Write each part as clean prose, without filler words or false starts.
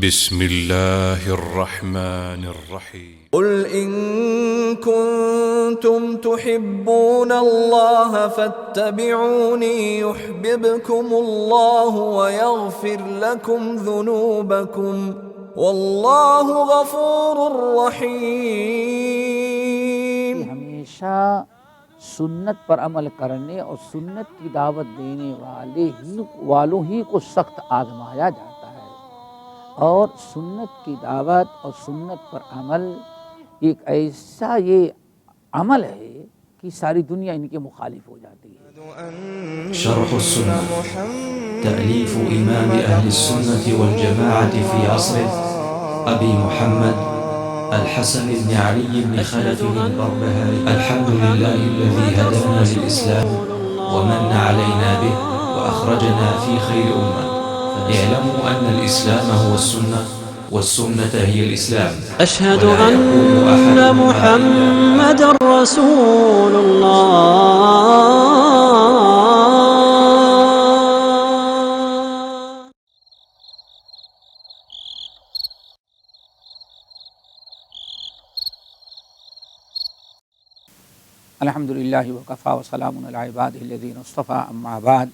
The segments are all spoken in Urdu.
بسم الله الرحمن الرحيم قل إن كنتم تحبون الله فاتبعوني يحببكم الله ويغفر لكم ذنوبكم والله غفور رحيم. ہمیشہ سنت پر عمل کرنے اور سنت کی دعوت دینے والوں ہی کو سخت آزمایا جاتا ہے، اور سنت کی دعوت اور سنت پر عمل ایک ایسا یہ عمل ہے کہ ساری دنیا ان کے مخالف ہو جاتی ہے. شرح السنة تأليف إمام أهل السنة والجماعة في عصره أبي محمد الحسن بن علي بن خلف البربهاري. الحمد لله الذي هدانا للإسلام ومن علينا به وأخرجنا في خير أمة. اعلموا أن الإسلام هو السنة والسنة هي الإسلام. أشهد أن محمد رسول الله. الحمد للہ وکفیٰ وسلام علی عبادہ الذین اصطفیٰ، اما بعد.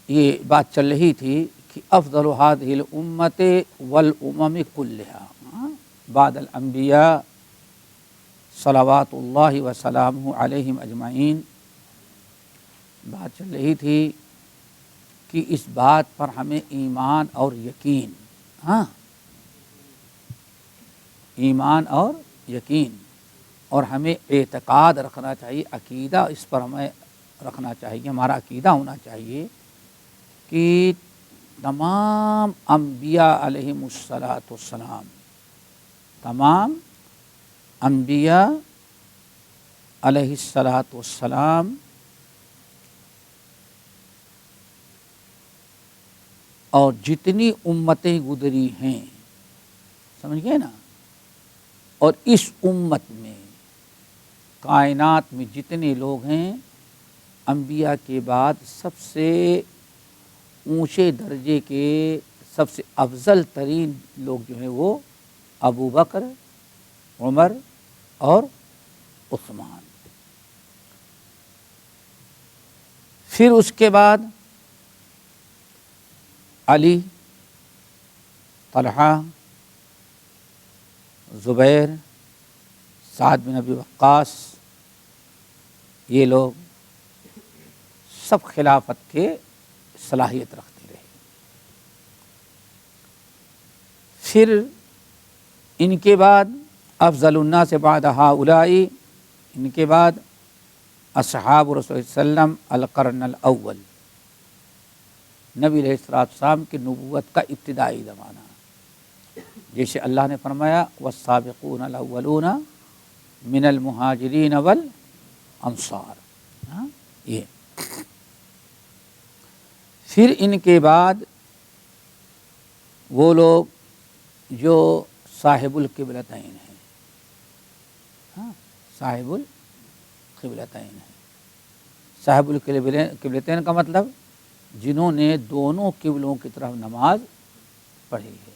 یہ بات چل رہی تھی کہ افضل هذه الامت والامم كلها بعد الانبیاء صلوات اللہ وسلامہ علیہم اجمعین. بات چل رہی تھی کہ اس بات پر ہمیں ایمان اور یقین، ایمان اور یقین، اور ہمیں اعتقاد رکھنا چاہیے، عقیدہ اس پر ہمیں رکھنا چاہیے. ہمارا عقیدہ ہونا چاہیے کہ تمام انبیاء علیہم السلام، تمام انبیاء علیہ السلام اور جتنی امتیں گزری ہیں، سمجھ گئے نا، اور اس امت میں کائنات میں جتنے لوگ ہیں، انبیاء کے بعد سب سے اونچے درجے کے، سب سے افضل ترین لوگ جو ہیں وہ ابو بکر، عمر اور عثمان. پھر اس کے بعد علی، طلحہ، زبیر، سعد بن ابی وقاص، یہ لوگ سب خلافت کے صلاحیت رکھتے رہے. پھر ان کے بعد افضل الناس بعد ہؤلاء، ان کے بعد اصحاب رسول صلی اللہ علیہ وسلم القرن الاول، نبی علیہ السلام کی نبوت کا ابتدائی زمانہ. جیسے اللہ نے فرمایا والسابقون الاولون من المہاجرین والانصار. یہ پھر ان کے بعد وہ لوگ جو صاحب القبلتین ہیں، صاحب القبلتین ہیں. صاحب القبلتین کا مطلب جنہوں نے دونوں قبلوں کی طرف نماز پڑھی ہے.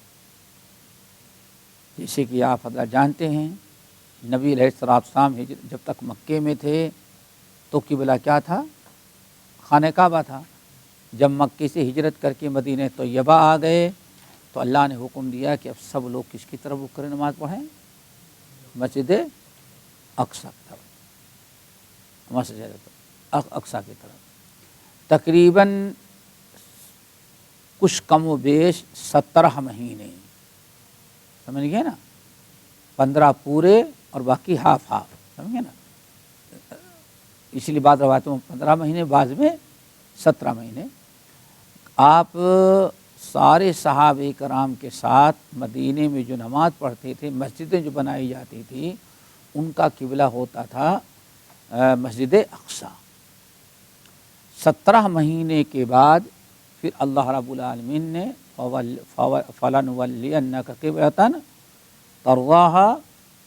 جیسے کہ آپ حضرات جانتے ہیں، نبی علیہ السلام جب تک مکے میں تھے تو قبلہ کیا تھا؟ خانہ کعبہ تھا. جب مکے سے ہجرت کر کے مدینہ طیبہ آ گئے تو اللہ نے حکم دیا کہ اب سب لوگ کس کی طرف رخ کریں، نماز پڑھیں؟ مسجد اقصی کی طرف، مسجد اقصی کی طرف. تقریباً کچھ کم و بیش 17 مہینے، سمجھ گئے نا، 15 پورے اور باقی ہاف، سمجھ گئے نا. اس لیے بعض روایتوں میں 15 مہینے، بعض میں 17 مہینے. آپ سارے صحابہ کرام کے ساتھ مدینے میں جو نماز پڑھتے تھے، مسجدیں جو بنائی جاتی تھی، ان کا قبلہ ہوتا تھا مسجد اقصی. 17 مہینے کے بعد پھر اللہ رب العالمین نے فَلَنُوَلِّيَنَّكَ قِبْلَةً تَرْضَاهَا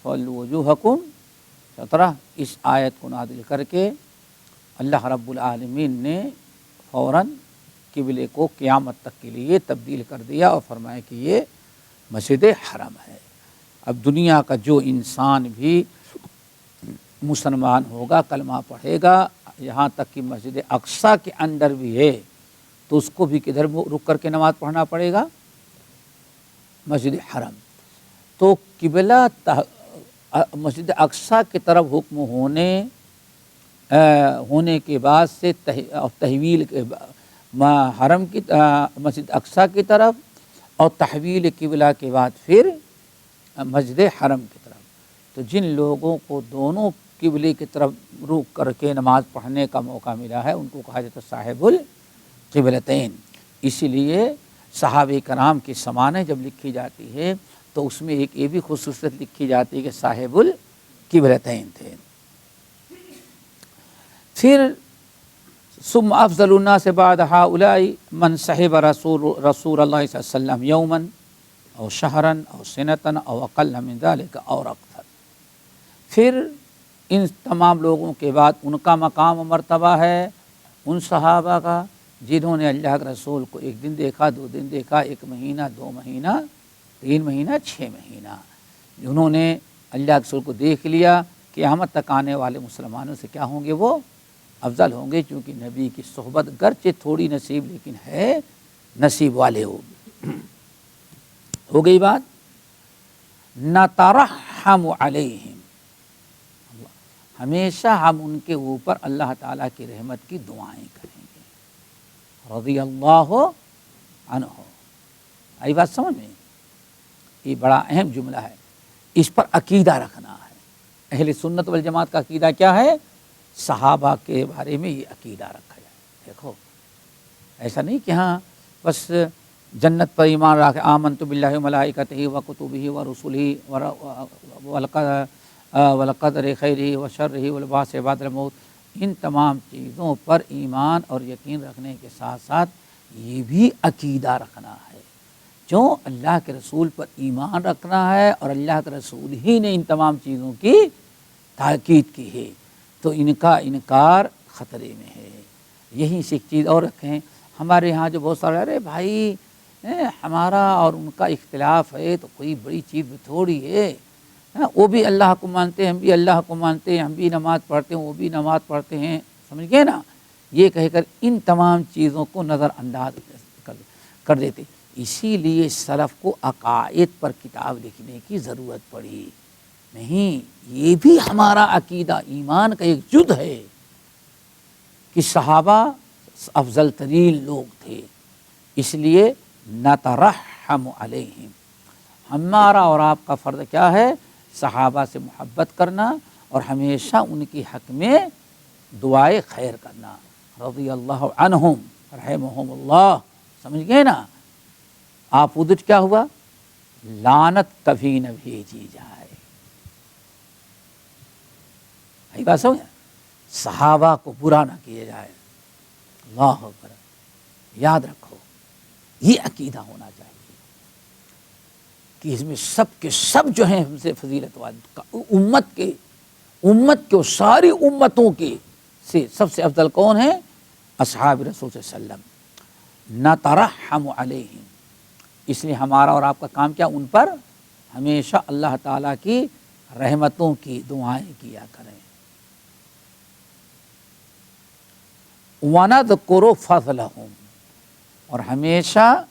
فَوَلُّوا وُجُوهَكُمْ شَطْرَهُ، اس آیت کو نازل کر کے اللہ رب العالمین نے فوراً قبلے کو قیامت تک کے لیے تبدیل کر دیا اور فرمایا کہ یہ مسجد حرم ہے۔ اب دنیا کا جو انسان بھی مسلمان ہوگا، کلمہ پڑھے گا، یہاں تک کہ مسجد اقصیٰ کے اندر بھی ہے تو اس کو بھی کدھر رک کر کے نماز پڑھنا پڑے گا؟ مسجد حرم۔ تو قبلہ مسجد اقصیٰ کی طرف حکم ہونے کے بعد سے تحویل حرم کی مسجد اقصیٰ کی طرف اور تحویل قبلہ کے بعد پھر مسجد حرم کی طرف، تو جن لوگوں کو دونوں قبلے کی طرف رک کر کے نماز پڑھنے کا موقع ملا ہے ان کو کہا جاتا ہے صاحب القبلتین۔ اسی لیے صحابہ کرام کی سمانح جب لکھی جاتی ہے تو اس میں ایک یہ بھی خصوصیت لکھی جاتی ہے کہ صاحب القبلتین تھے۔ پھر ثم افضل الناس بعد هؤلاء من صحب رسول اللہ صلی اللہ علیہ وسلم یوما او شہرا او سنتا او اقل من ذلك اور اکثر۔ پھر ان تمام لوگوں کے بعد ان کا مقام و مرتبہ ہے ان صحابہ کا جنہوں نے اللہ کے رسول کو ایک دن دیکھا، 2 دن دیکھا، 1 مہینہ، 2 مہینہ، 3 مہینہ، 6 مہینہ، جنہوں نے اللہ کے رسول کو دیکھ لیا۔ قیامت تک آنے والے مسلمانوں سے کیا ہوں گے؟ وہ افضل ہوں گے، کیونکہ نبی کی صحبت گرچہ تھوڑی نصیب لیکن ہے نصیب والے ہو گئی بات۔ نترحم علیہم، ہمیشہ ہم ان کے اوپر اللہ تعالیٰ کی رحمت کی دعائیں کریں گے۔ رضی اللہ عنہ، آئی بات سمجھ میں؟ یہ بڑا اہم جملہ ہے، اس پر عقیدہ رکھنا ہے۔ اہل سنت والجماعت کا عقیدہ کیا ہے؟ صحابہ کے بارے میں یہ عقیدہ رکھا جائے۔ دیکھو ایسا نہیں کہ ہاں بس جنت پر ایمان رکھ آمنت باللہ و ملائکتہ و کتبہ و رسلہ والقدر خیرہ و شرہ والبعث بعد الموت، ان تمام چیزوں پر ایمان اور یقین رکھنے کے ساتھ ساتھ یہ بھی عقیدہ رکھنا ہے، جو اللہ کے رسول پر ایمان رکھنا ہے اور اللہ کے رسول ہی نے ان تمام چیزوں کی تاکید کی ہے، تو ان کا انکار خطرے میں ہے۔ یہیں سے ایک چیز اور رکھیں، ہمارے ہاں جو بہت سارے ارے بھائی ہمارا اور ان کا اختلاف ہے تو کوئی بڑی چیز تھوڑی ہے، وہ بھی اللہ کو مانتے ہیں، ہم بھی اللہ کو مانتے ہیں، ہم بھی نماز پڑھتے ہیں، وہ بھی نماز پڑھتے ہیں، سمجھ گئے نا؟ یہ کہہ کر ان تمام چیزوں کو نظر انداز کر دیتے۔ اسی لیے سلف کو عقائد پر کتاب لکھنے کی ضرورت پڑی۔ نہیں، یہ بھی ہمارا عقیدہ ایمان کا ایک جز ہے کہ صحابہ افضل ترین لوگ تھے، اس لیے نترحم علیہم، ہمارا اور آپ کا فرض کیا ہے؟ صحابہ سے محبت کرنا اور ہمیشہ ان کے حق میں دعائے خیر کرنا۔ رضی اللہ عنہم رحمہم اللہ، سمجھ گئے نا؟ آپ ادھر کیا ہوا؟ لعنت کبھی نہ بھیجی جائے۔ یہ بات سمجھ؟ صحابہ کو برا نہ کیا جائے۔ اللہ اکبر، یاد رکھو یہ عقیدہ ہونا چاہیے کہ اس میں سب کے سب جو ہیں ہم سے فضیلت والے، امت کے ساری امتوں کے سے سب سے افضل کون ہیں؟ اصحاب رسول صلی اللہ علیہ وسلم۔ نترحم علیہم، اس لیے ہمارا اور آپ کا کام کیا؟ ان پر ہمیشہ اللہ تعالیٰ کی رحمتوں کی دعائیں کیا کریں۔ وَنَذْكُرُ فَضْلَهُمْ، اور ہمیشہ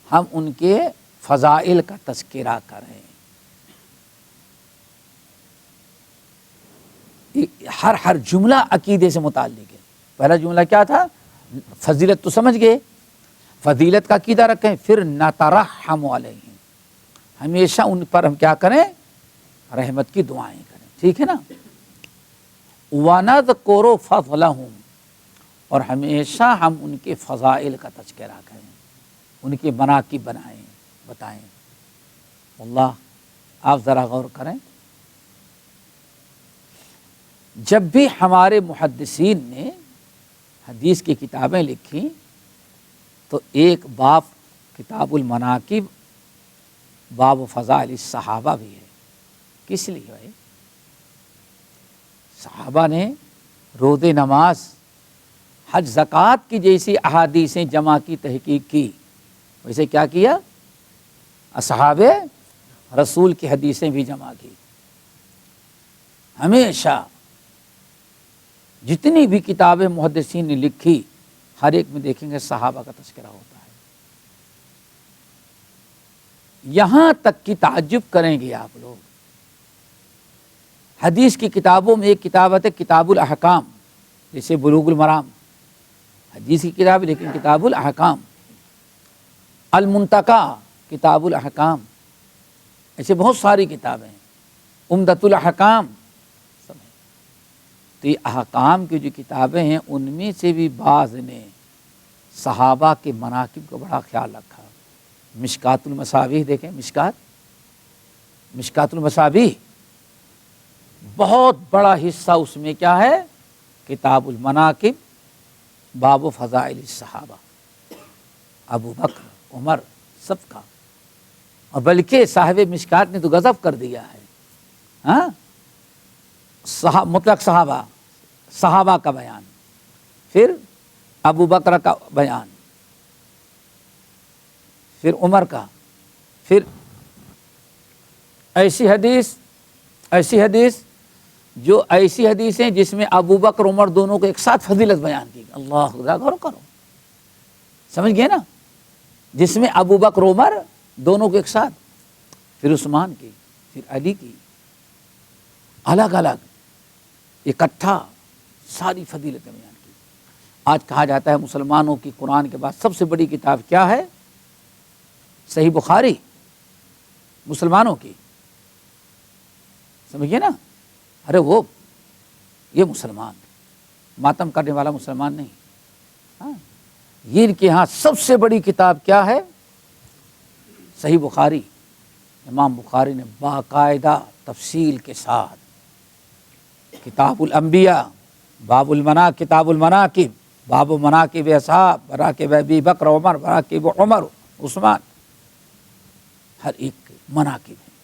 ہم ان کے فضائل کا تذکرہ کریں۔ ہر جملہ عقیدے سے متعلق ہے۔ پہلا جملہ کیا تھا؟ فضیلت تو سمجھ گئے، فضیلت کا عقیدہ رکھیں، پھر نترحم علیہم، ہمیشہ ان پر ہم کیا کریں؟ رحمت کی دعائیں کریں، ٹھیک ہے نا؟ وَنَذْكُرُ فَضْلَهُمْ، اور ہمیشہ ہم ان کے فضائل کا تذکرہ کریں، ان کے مناقب بتائیں۔ اللہ، آپ ذرا غور کریں، جب بھی ہمارے محدثین نے حدیث کی کتابیں لکھی تو ایک باب کتاب المناقب، باب فضائل الصحابہ بھی ہے۔ کس لیے بھائی؟ صحابہ نے روزے نماز حج زکوٰۃ کی جیسی احادیثیں جمع کی تحقیق کی، ویسے کیا کیا؟ اصحاب رسول کی حدیثیں بھی جمع کی۔ ہمیشہ جتنی بھی کتابیں محدثین نے لکھی، ہر ایک میں دیکھیں گے صحابہ کا تذکرہ ہوتا ہے۔ یہاں تک کہ تعجب کریں گے آپ لوگ، حدیث کی کتابوں میں ایک کتاب ہے کتاب الاحکام، جیسے بلوغ المرام، حدیث کی کتاب لیکن کتاب الاحکام، المنتقی کتاب الاحکام، ایسے بہت ساری کتابیں، عمدۃ الاحکام۔ تو یہ احکام کی جو کتابیں ہیں ان میں سے بھی بعض نے صحابہ کے مناقب کو بڑا خیال رکھا۔ مشکات المصابیح دیکھیں، مشکات المصابیح، بہت بڑا حصہ اس میں کیا ہے؟ کتاب المناقب، باب و فضائل الصحابہ، ابو بکر عمر سب کا، اور بلکہ صاحب مشکات نے تو غضب کر دیا ہے، ہاں، مطلق صحابہ کا بیان، پھر ابو بکر کا بیان، پھر عمر کا، پھر ایسی حدیثیں جس میں ابو بکر عمر دونوں کو ایک ساتھ فضیلت بیان کی۔ اللہ خدا غور کرو، سمجھ گئے نا؟ جس میں ابو بکر عمر دونوں کو ایک ساتھ، پھر عثمان کی، پھر علی کی، الگ الگ اکٹھا ساری فضیلتیں بیان کی۔ آج کہا جاتا ہے مسلمانوں کی قرآن کے بعد سب سے بڑی کتاب کیا ہے؟ صحیح بخاری، مسلمانوں کی، سمجھیے نا؟ ارے وہ یہ مسلمان ماتم کرنے والا مسلمان نہیں، ہاں، یہ ان کے ہاں سب سے بڑی کتاب کیا ہے؟ صحیح بخاری۔ امام بخاری نے باقاعدہ تفصیل کے ساتھ کتاب الانبیاء، باب کتاب المناقب، باب مناقب اصحاب، مناقب ابی بکر عمر، مناقب عمر عثمان، ہر ایک مناقب ہیں۔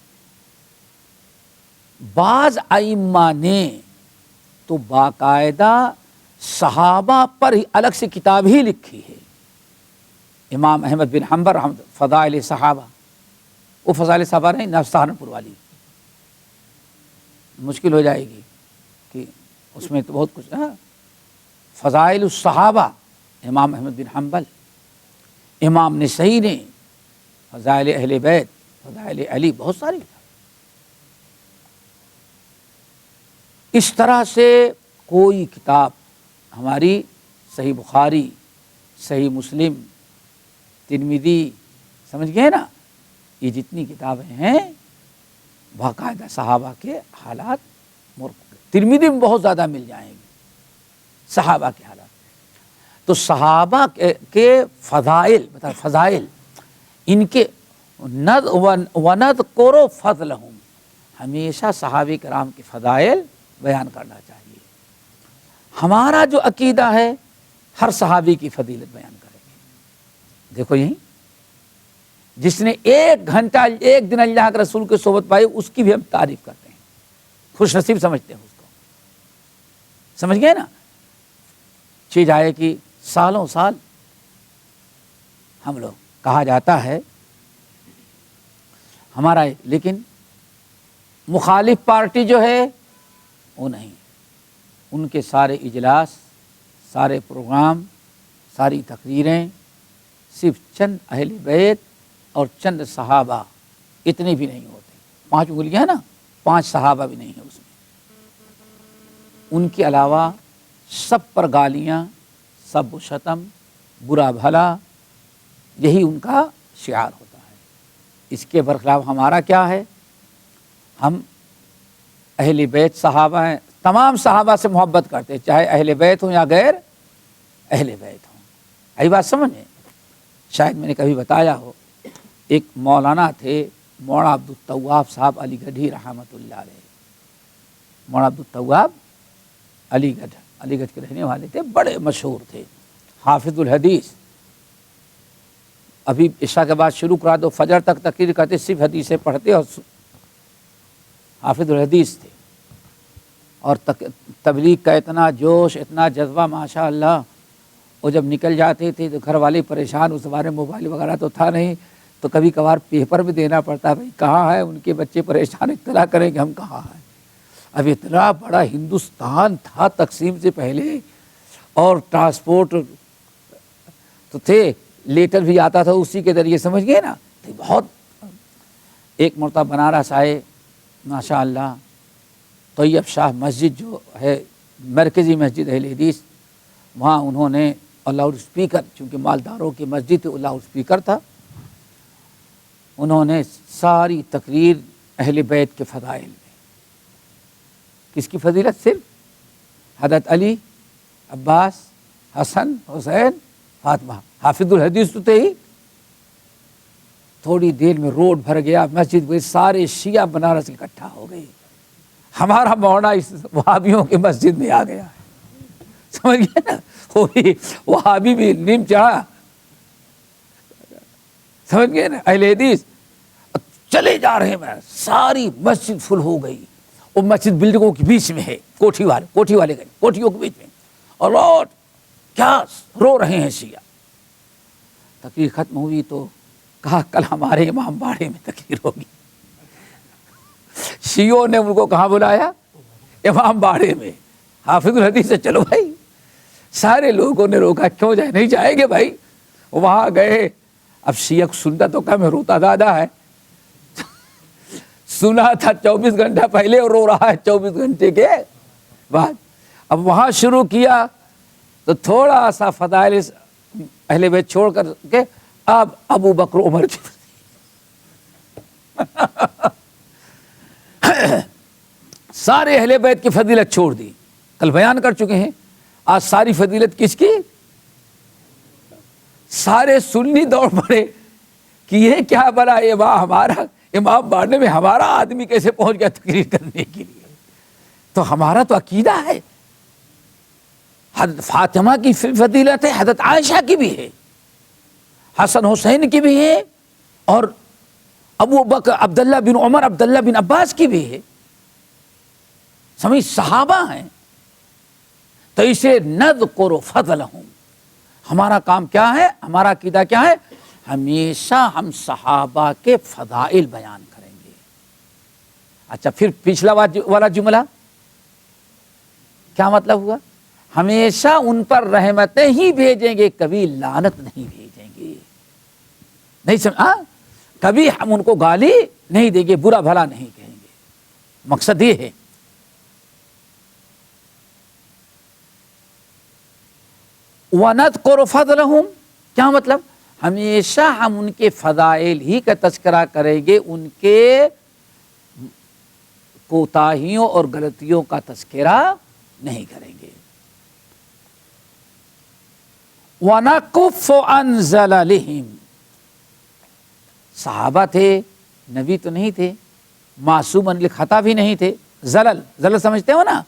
بعض ائمہ نے تو باقاعدہ صحابہ پر ہی الگ سے کتاب ہی لکھی ہے۔ امام احمد بن حنبل رحمۃ فضائل صحابہ، وہ فضائل صحابہ نہیں، سہارنپور والی، مشکل ہو جائے گی کہ اس میں تو بہت کچھ ہے۔ فضائل الصحابہ، امام احمد بن حنبل، امام نسائی نے فضائل اہل بیت، فضائل علی، بہت ساری۔ اس طرح سے کوئی کتاب ہماری صحیح بخاری، صحیح مسلم، ترمذی، سمجھ گئے نا؟ یہ جتنی کتابیں ہیں باقاعدہ صحابہ کے حالات، ترمذی میں بہت زیادہ مل جائیں گے صحابہ کے حالات۔ تو صحابہ کے فضائل، فضائل ان کے وَنَذْكُرُ فَضْلَهُمْ، ہمیشہ صحابہ کرام کے فضائل بیان کرنا چاہیے۔ ہمارا جو عقیدہ ہے ہر صحابی کی فضیلت بیان کریں گے۔ دیکھو یہیں جس نے 1 گھنٹہ 1 دن اللہ کے رسول کی صحبت پائی، اس کی بھی ہم تعریف کرتے ہیں، خوش نصیب سمجھتے ہیں اس کو، سمجھ گئے نا؟ چیز آئے کہ سالوں سال ہم لوگ کہا جاتا ہے ہمارا، لیکن مخالف پارٹی جو ہے وہ نہیں، ان کے سارے اجلاس، سارے پروگرام، ساری تقریریں صرف چند اہل بیت اور چند صحابہ، اتنے بھی نہیں ہوتے۔ 5 انگلیاں نا، 5 صحابہ بھی نہیں ہیں اس میں، ان کے علاوہ سب پر گالیاں، سب و شتم، برا بھلا، یہی ان کا شعار ہوتا ہے۔ اس کے برخلاف ہمارا کیا ہے؟ ہم اہل بیت صحابہ ہیں، تمام صحابہ سے محبت کرتے ہیں، چاہے اہل بیت ہوں یا غیر اہل بیت ہوں۔ یہی بات سمجھیں، شاید میں نے کبھی بتایا ہو، ایک مولانا تھے مولانا عبدالتواب صاحب علی گڑھی رحمۃ اللہ علیہ، مولانا عبدالتواب علی گڑھ کے رہنے والے تھے، بڑے مشہور تھے، حافظ الحدیث۔ ابھی عشاء کے بعد شروع کرا دو، فجر تک تقریر کرتے، صرف حدیثیں پڑھتے، اور حافظ الحدیث تھے، اور تبلیغ کا اتنا جوش، اتنا جذبہ، ماشاء اللہ، اور جب نکل جاتے تھے تو گھر والے پریشان، اس بارے میں موبائل وغیرہ تو تھا نہیں، تو کبھی کبھار پیپر بھی دینا پڑتا، بھائی کہاں ہے، ان کے بچے پریشان اطلاع کریں کہ ہم کہاں ہیں۔ اب اتنا بڑا ہندوستان تھا تقسیم سے پہلے، اور ٹرانسپورٹ تو تھے، لیٹر بھی آتا تھا اسی کے ذریعے، سمجھ گئے نا۔ تو بہت ایک مرتبہ بنارس آئے، ماشاء اللہ، طیب شاہ مسجد جو ہے مرکزی مسجد اہل حدیث، وہاں انہوں نے لاؤڈ اسپیکر، چونکہ مالداروں کی مسجد تھی، لاؤڈ اسپیکر تھا، انہوں نے ساری تقریر اہل بیت کے فضائل میں، کس کی فضیلت؟ صرف حضرت علی، عباس، حسن، حسین، فاطمہ، حافظ الحدیث تو تھے ہی۔ تھوڑی دیر میں روڈ بھر گیا، مسجد میں سارے شیعہ بنارس اکٹھا ہو گئے، ہمارا مولانا اس وہابیوں کی مسجد میں آ گیا، سمجھ گئے نا، وہابی بھی نیم چڑھا، سمجھ گئے نا، اہل حدیث چلے جا رہے ہیں، ساری مسجد فل ہو گئی، وہ مسجد بلڈنگوں کے بیچ میں ہے، کوٹھی والے گئے کوٹھیوں کے بیچ میں، اور لوٹ کیا رو رہے ہیں شیعہ۔ تقریر ختم ہوئی تو کہا کل ہمارے امام باڑے میں تقریر ہوگی، شیعوں نے ان کو کہاں بلایا؟ امام باڑے میں، حافظ الحدیث سے چلو بھائی، سارے لوگوں نے روکا، کیوں جائے، نہیں جائیں گے بھائی، وہاں گئے۔ اب شیعہ کو سنتا تو کم ہے، روتا زیادہ ہے، سنا تھا 24 گھنٹہ پہلے اور رو رہا ہے 24 گھنٹے کے بعد۔ اب وہاں شروع کیا تو تھوڑا سا فضائل اہل بیت چھوڑ کر کے اب ابو بکر عمر کی سارے اہل بیت کی فضیلت چھوڑ دی، کل بیان کر چکے ہیں۔ آج ساری فضیلت کس کی؟ سارے سنی دوڑ پڑے کہ یہ کیا بنا، یہ ہمارا امام باڑے میں ہمارا آدمی کیسے پہنچ گیا تقریر کرنے کے لیے؟ تو ہمارا تو عقیدہ ہے، حضرت فاطمہ کی فضیلت ہے، حضرت عائشہ کی بھی ہے، حسن حسین کی بھی ہے، اور ابو بکر، عبداللہ بن عمر، عبداللہ بن عباس کی بھی ہے، سمجھ، صحابہ ہیں۔ تو اسے نذکر فضلہم، ہمارا کام کیا ہے، ہمارا عقیدہ کیا ہے؟ ہمیشہ ہم صحابہ کے فضائل بیان کریں گے۔ اچھا، پھر پچھلا والا جملہ کیا مطلب ہوا؟ ہمیشہ ان پر رحمتیں ہی بھیجیں گے، کبھی لعنت نہیں بھیجیں گے، نہیں سمجھا؟ کبھی ہم ان کو گالی نہیں دیں گے، برا بھلا نہیں کہیں گے، مقصد یہ ہے۔ وَنَذْكُرُ فَضْلَهُمْ، کیا مطلب؟ ہمیشہ ہم ان کے فضائل ہی کا تذکرہ کریں گے، ان کے کوتاہیوں اور غلطیوں کا تذکرہ نہیں کریں گے۔ وَنَكُفُّ عَنْ زَلَلِهِمْ، صحابہ تھے، نبی تو نہیں تھے، معصوم عن الخطا بھی نہیں تھے، زلل سمجھتے ہو نا،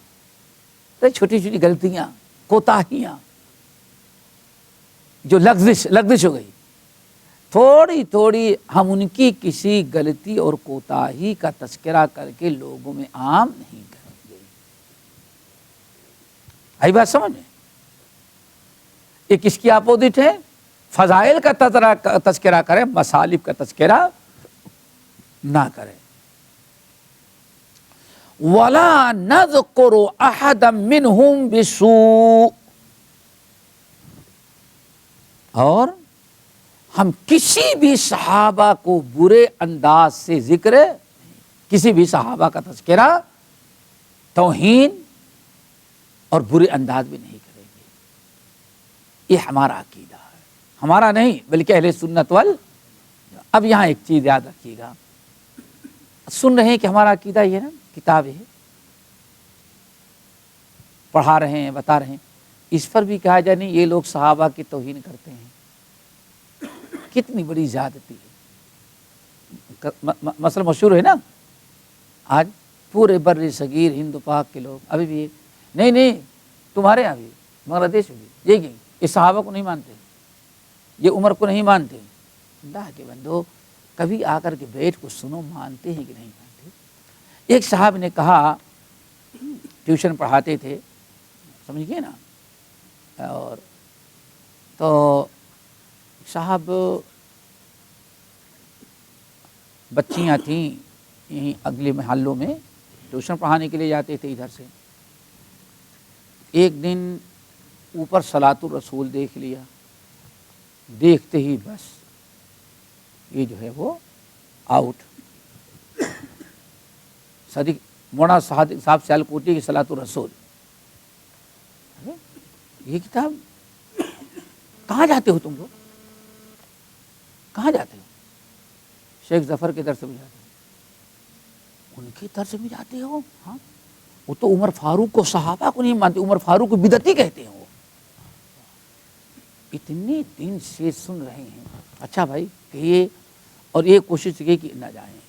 تو چھوٹی چھوٹی غلطیاں، کوتاہیاں، جو لغزش ہو گئی، تھوڑی تھوڑی ہم ان کی کسی غلطی اور کوتاہی کا تذکرہ کر کے لوگوں میں عام نہیں کریں گے۔ آئی بات سمجھ میں؟ یہ کس کی اپوزٹ ہے؟ فضائل کا تذکرہ کریں، مصالب کا تذکرہ نہ کریں۔ وَلَا نَذْكُرُ أَحَدًا مِّنْهُمْ بِسُوءٍ، اور ہم کسی بھی صحابہ کو برے انداز سے ذکر، کسی بھی صحابہ کا تذکرہ توہین اور برے انداز بھی نہیں کریں گے۔ یہ ہمارا عقیدہ ہے، ہمارا نہیں بلکہ اہل سنت اب یہاں ایک چیز یاد رکھیے گا، سن رہے ہیں کہ ہمارا عقیدہ یہ نا، کتاب ہے، پڑھا رہے ہیں، بتا رہے ہیں، اس پر بھی کہا جائے نہیں یہ لوگ صحابہ کی توہین کرتے ہیں، کتنی بڑی زیادتی ہے۔ مسئلہ مشہور ہے نا، آج پورے بر صغیر ہند پاک کے لوگ ابھی بھی نہیں تمہارے یہاں بھی، بنگلہ دیش میں بھی یہ صحابہ کو نہیں مانتے، یہ عمر کو نہیں مانتے۔ اللہ کے بندو، کبھی آ کر کے بیٹھ کو سنو، مانتے ہیں کہ نہیں مانتے؟ ایک صاحب نے کہا، ٹیوشن پڑھاتے تھے، سمجھ گئے نا، اور تو صاحب بچیاں تھیں یہیں اگلے محلوں میں ٹیوشن پڑھانے کے لیے جاتے تھے ادھر سے. ایک دن اوپر صلاۃ الرسول دیکھ لیا, دیکھتے ہی بس یہ جو ہے وہ آؤٹ. صدیق مولانا صاحب سیالکوٹی کی صلاۃ الرسول, یہ کتاب کہاں جاتے ہو تم لوگ, کہاں جاتے ہو؟ شیخ ظفر کے درس میں جاتے ہو. ان کے درس میں جاتے ہو؟ ہاں, وہ تو عمر فاروق کو صحابہ کو نہیں مانتے, عمر فاروق کو بدعتی کہتے ہیں. وہ اتنے دن سے سن رہے ہیں. اچھا بھائی کہیے, اور یہ کوشش کی کہ نہ جائیں.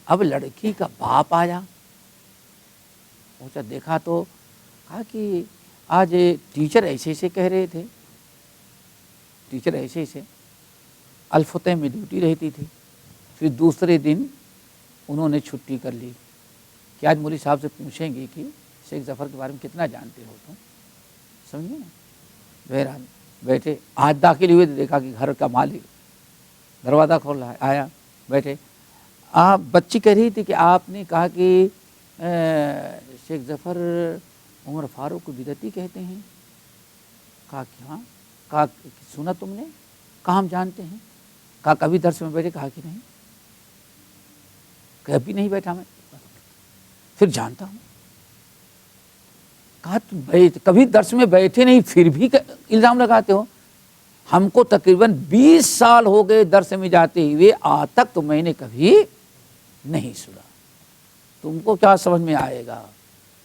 اب لڑکی کا باپ آیا, پہنچا, دیکھا تو کہا کہ آج ٹیچر ایسے ایسے کہہ رہے تھے, ٹیچر ایسے ایسے. الفتح میں ڈیوٹی رہتی تھی. پھر دوسرے دن انہوں نے چھٹی کر لی کہ آج مولوی صاحب سے پوچھیں گے کہ شیخ ظفر کے بارے میں کتنا جانتے ہو تم, سمجھے نا. بہرحال بیٹھے, آج داخل ہوئے تو دیکھا کہ گھر کا مالک دروازہ کھول رہا ہے. آیا, بیٹھے. آپ بچی کہہ رہی تھی کہ آپ نے کہا کہ شیخ ظفر عمر فاروق کو بدعتی کہتے ہیں. کہا کہ ہاں. کہا سنا تم نے؟ کہا ہم جانتے ہیں. کہا کبھی درس میں بیٹھے؟ کہا کہ نہیں. کبھی نہیں بیٹھا میں. پھر جانتا ہوں. کہا تم کبھی درس میں بیٹھے نہیں پھر بھی الزام لگاتے ہو. ہم کو تقریباً 20 سال ہو گئے درس میں جاتے ہوئے, آج تک تو میں نے کبھی نہیں سنا. تم کو کیا سمجھ میں آئے گا؟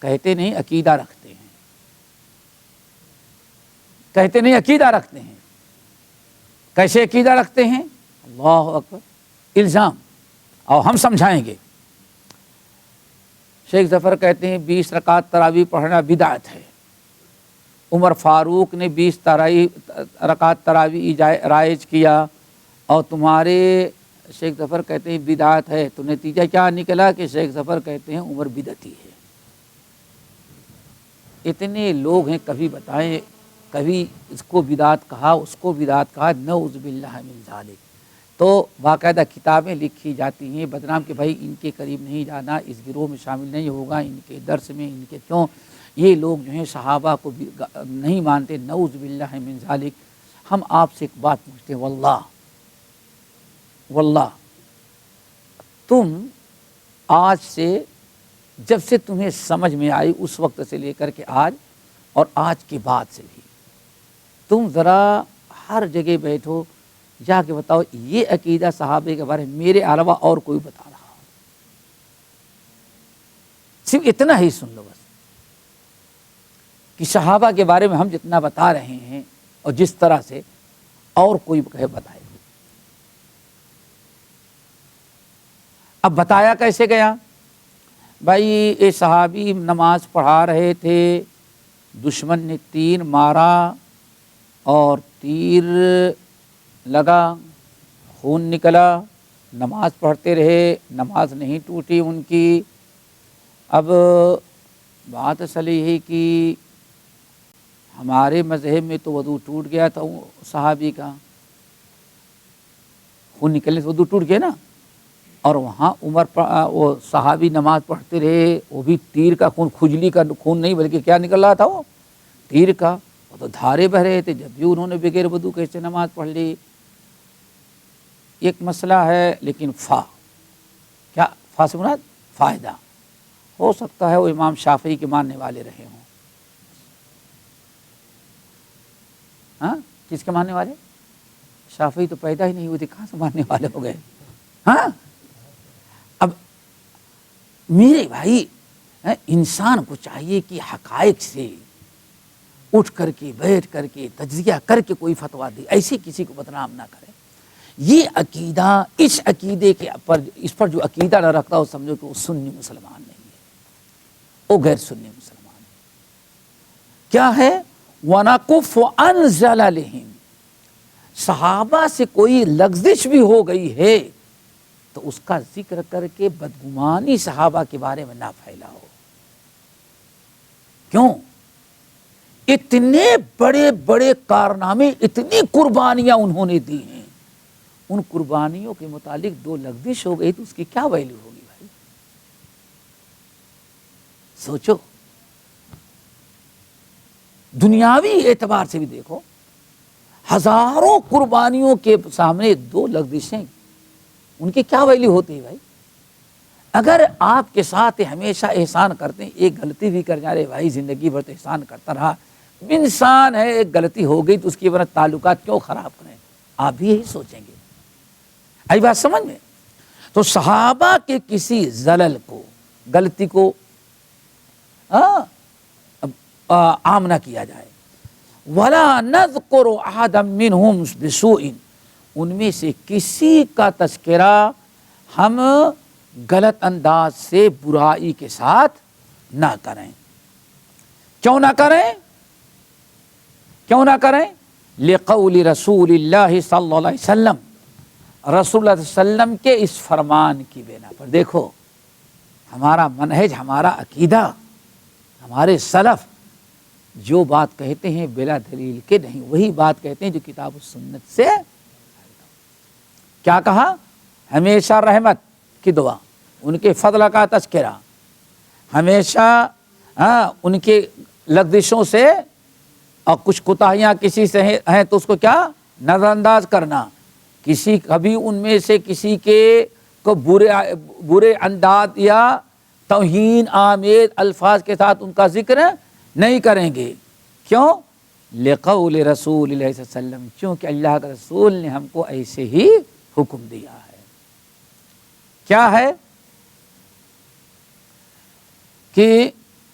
کہتے نہیں عقیدہ رکھتے ہیں, کہتے نہیں عقیدہ رکھتے ہیں. کیسے عقیدہ رکھتے ہیں؟ اللہ اکبر, الزام. اور ہم سمجھائیں گے. شیخ ظفر کہتے ہیں 20 رکعت تراویح پڑھنا بدعت ہے. عمر فاروق نے 20 رکعت تراویح رائج کیا, اور تمہارے شیخ ظفر کہتے ہیں بدعت ہے. تو نتیجہ کیا نکلا کہ شیخ ظفر کہتے ہیں عمر بدعتی ہے. اتنے لوگ ہیں, کبھی بتائیں کبھی اس کو بدعت کہا, اس کو بدعت کہا, نعوذ باللہ من ذالک. تو باقاعدہ کتابیں لکھی جاتی ہیں بدنام کہ بھائی ان کے قریب نہیں جانا, اس گروہ میں شامل نہیں ہوگا, ان کے درس میں, ان کے کیوں یہ لوگ جو ہیں صحابہ کو نہیں مانتے, نعوذ باللہ من ذالک. ہم آپ سے ایک بات پوچھتے ہیں, واللہ تم آج سے, جب سے تمہیں سمجھ میں آئی اس وقت سے لے کر کے آج, اور آج کے بعد سے بھی, تم ذرا ہر جگہ بیٹھو, جا کے بتاؤ یہ عقیدہ صحابہ کے بارے میں میرے علاوہ اور کوئی بتا رہا ہو. صرف اتنا ہی سن لو بس, کہ صحابہ کے بارے میں ہم جتنا بتا رہے ہیں اور جس طرح سے, اور کوئی کہے بتائے. اب بتایا کیسے گیا؟ بھائی یہ صحابی نماز پڑھا رہے تھے, دشمن نے تیر مارا اور تیر لگا, خون نکلا, نماز پڑھتے رہے, نماز نہیں ٹوٹی ان کی. اب بات اصل یہی کہ ہمارے مذہب میں تو وضو ٹوٹ گیا تھا صحابی کا, خون نکلنے سے وضو ٹوٹ گیا نا, اور وہاں وہ صحابی نماز پڑھتے رہے, وہ بھی تیر کا خون, کھجلی کا خون نہیں بلکہ کیا نکل رہا تھا, وہ تیر کا, وہ تو دھارے بہ رہے تھے. جب بھی انہوں نے بغیر وضو کیسے نماز پڑھ لی؟ ایک مسئلہ ہے, لیکن کیا فا سے مراد فائدہ ہو سکتا ہے وہ امام شافعی کے ماننے والے رہے ہوں. ہاں, کس کے ماننے والے؟ شافعی تو پیدا ہی نہیں ہوئے تھے, کہاں سے ماننے والے ہو گئے؟ ہاں, اب میرے بھائی انسان کو چاہیے کہ حقائق سے اٹھ کر کے, بیٹھ کر کے, تجزیہ کر کے کوئی فتویٰ دے, ایسے کسی کو بدنام نہ کرے. یہ عقیدہ, اس عقیدے کے اس پر جو عقیدہ نہ رکھتا ہو, سمجھو کہ وہ سنی مسلمان نہیں ہے, وہ غیر سنی مسلمان ہے. کیا ہے؟ وَنَقُفُ عَنْ زَلَلِهِمْ. صحابہ سے کوئی لغزش بھی ہو گئی ہے تو اس کا ذکر کر کے بدگمانی صحابہ کے بارے میں نہ پھیلاؤ. کیوں؟ اتنے بڑے بڑے کارنامے، اتنی قربانیاں انہوں نے دی ہیں، ان قربانیوں کے متعلق 2 لغزش ہو گئی تو اس کی کیا ویلیو ہوگی بھائی؟ سوچو، دنیاوی اعتبار سے بھی دیکھو، ہزاروں قربانیوں کے سامنے 2 لغزشیں، ان کی کیا ویلیو ہوتی ہے بھائی؟ اگر آپ کے ساتھ ہمیشہ احسان کرتے ہیں، ایک غلطی بھی کر جائے بھائی، زندگی بھر تو احسان کرتا رہا، انسان ہے، ایک غلطی ہو گئی تو اس کی وجہ تعلقات کیوں خراب کریں؟ آپ بھی یہی سوچیں گے۔ آئی بات سمجھ میں؟ تو صحابہ کے کسی زلل کو، غلطی کو عام نہ کیا جائے۔ وَلَا نَذْكُرُ أَحَدًا مِّنْهُمْ بِسُوءٍ، ان میں سے کسی کا تذکرہ ہم غلط انداز سے، برائی کے ساتھ نہ کریں۔ کیوں نہ کریں؟ کیوں نہ کریں؟ لِقَوْلِ رسول اللہ صلی اللہ علیہ وسلم، رسول اللہ صلی اللہ علیہ وسلم کے اس فرمان کی بنا پر۔ دیکھو ہمارا منہج، ہمارا عقیدہ، ہمارے سلف جو بات کہتے ہیں بلا دلیل کے نہیں، وہی بات کہتے ہیں جو کتاب و سنت سے۔ کیا کہا؟ ہمیشہ رحمت کی دعا، ان کے فضل کا تذکرہ، ہمیشہ ان کے لغزشوں سے اور کچھ کوتاہیاں کسی سے ہیں تو اس کو کیا نظر انداز کرنا، کسی کبھی ان میں سے کسی کے کو برے انداز یا توہین آمیز الفاظ کے ساتھ ان کا ذکر نہیں کریں گے۔ کیوں؟ لقول رسول اللہ صلی اللہ علیہ وسلم، کیونکہ اللہ کے رسول نے ہم کو ایسے ہی حکم دیا ہے۔ کیا ہے کہ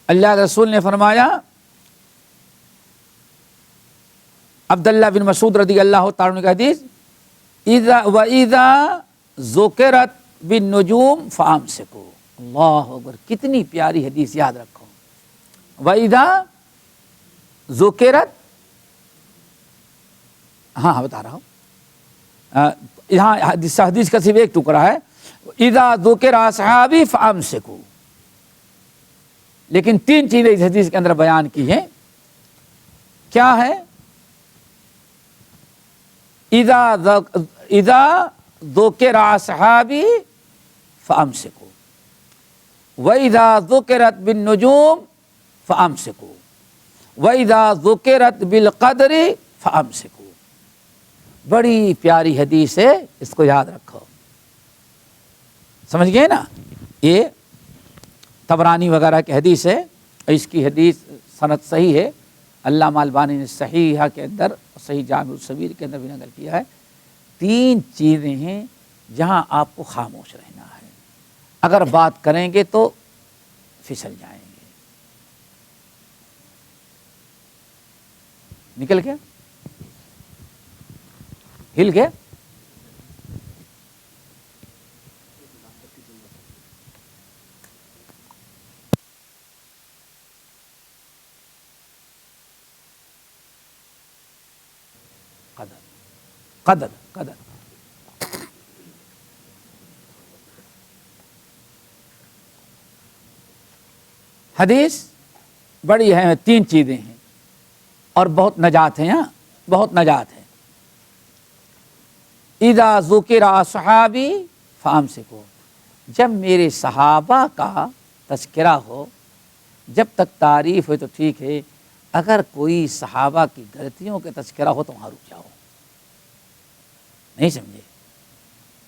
اللہ کے رسول نے فرمایا، عبداللہ بن مسعود رضی اللہ تعالیٰ عنہ کا حدیث، وَإِذَا ذُكِرَتْ بِالنُّجُومِ فَأَمْسِكُوا۔ اللہ اکبر، کتنی پیاری حدیث، یاد رکھو۔ وَإِذَا ذُكِرَتْ، ہاں بتا رہا ہوں، یہاں حدیث کا صرف ایک ٹکڑا ہے، اِذَا ذُكِرَ أَصْحَابِي فَأَمْسِكُوا، لیکن 3 چیزیں اس حدیث کے اندر بیان کی ہیں۔ کیا ہے؟ اذا ذکر اصحابی فامسکوا، واذا ذکرت بالنجوم فامسکوا، واذا ذکرت بالقدر فامسکوا۔ بڑی پیاری حدیث ہے، اس کو یاد رکھو۔ سمجھ گئے نا؟ یہ طبرانی وغیرہ کی حدیث ہے، اس کی حدیث سند صحیح ہے، علامہ البانی نے صحیحہ کے اندر، صحیح جامع الصغیر کے اندر بھی نقل کیا ہے۔ 3 چیزیں ہیں جہاں آپ کو خاموش رہنا ہے، اگر بات کریں گے تو پھسل جائیں گے۔ نکل گیا؟ ہل گیا؟ قدر حدیث بڑی ہے، 3 چیزیں ہیں اور بہت نجات ہیں، بہت نجات ہے۔ اذا ذکر اصحابی فامسکوا، جب میرے صحابہ کا تذکرہ ہو، جب تک تعریف ہو تو ٹھیک ہے، اگر کوئی صحابہ کی غلطیوں کا تذکرہ ہو تو وہاں رک جاؤ۔ نہیں سمجھے؟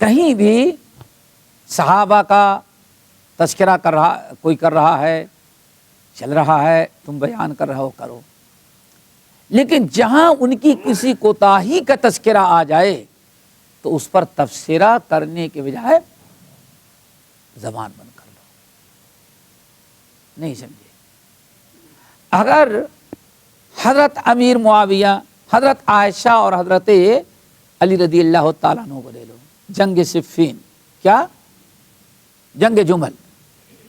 کہیں بھی صحابہ کا تذکرہ کوئی کر رہا ہے، چل رہا ہے، تم بیان کر رہے ہو، کرو، لیکن جہاں ان کی کسی کوتاہی کا تذکرہ آ جائے تو اس پر تبصرہ کرنے کے بجائے زبان بند کر لو۔ نہیں سمجھے؟ اگر حضرت امیر معاویہ، حضرت عائشہ اور حضرت علی رضی اللہ تعالیٰ عنہ کو لے لو، جنگ صفین، کیا جنگ جمل،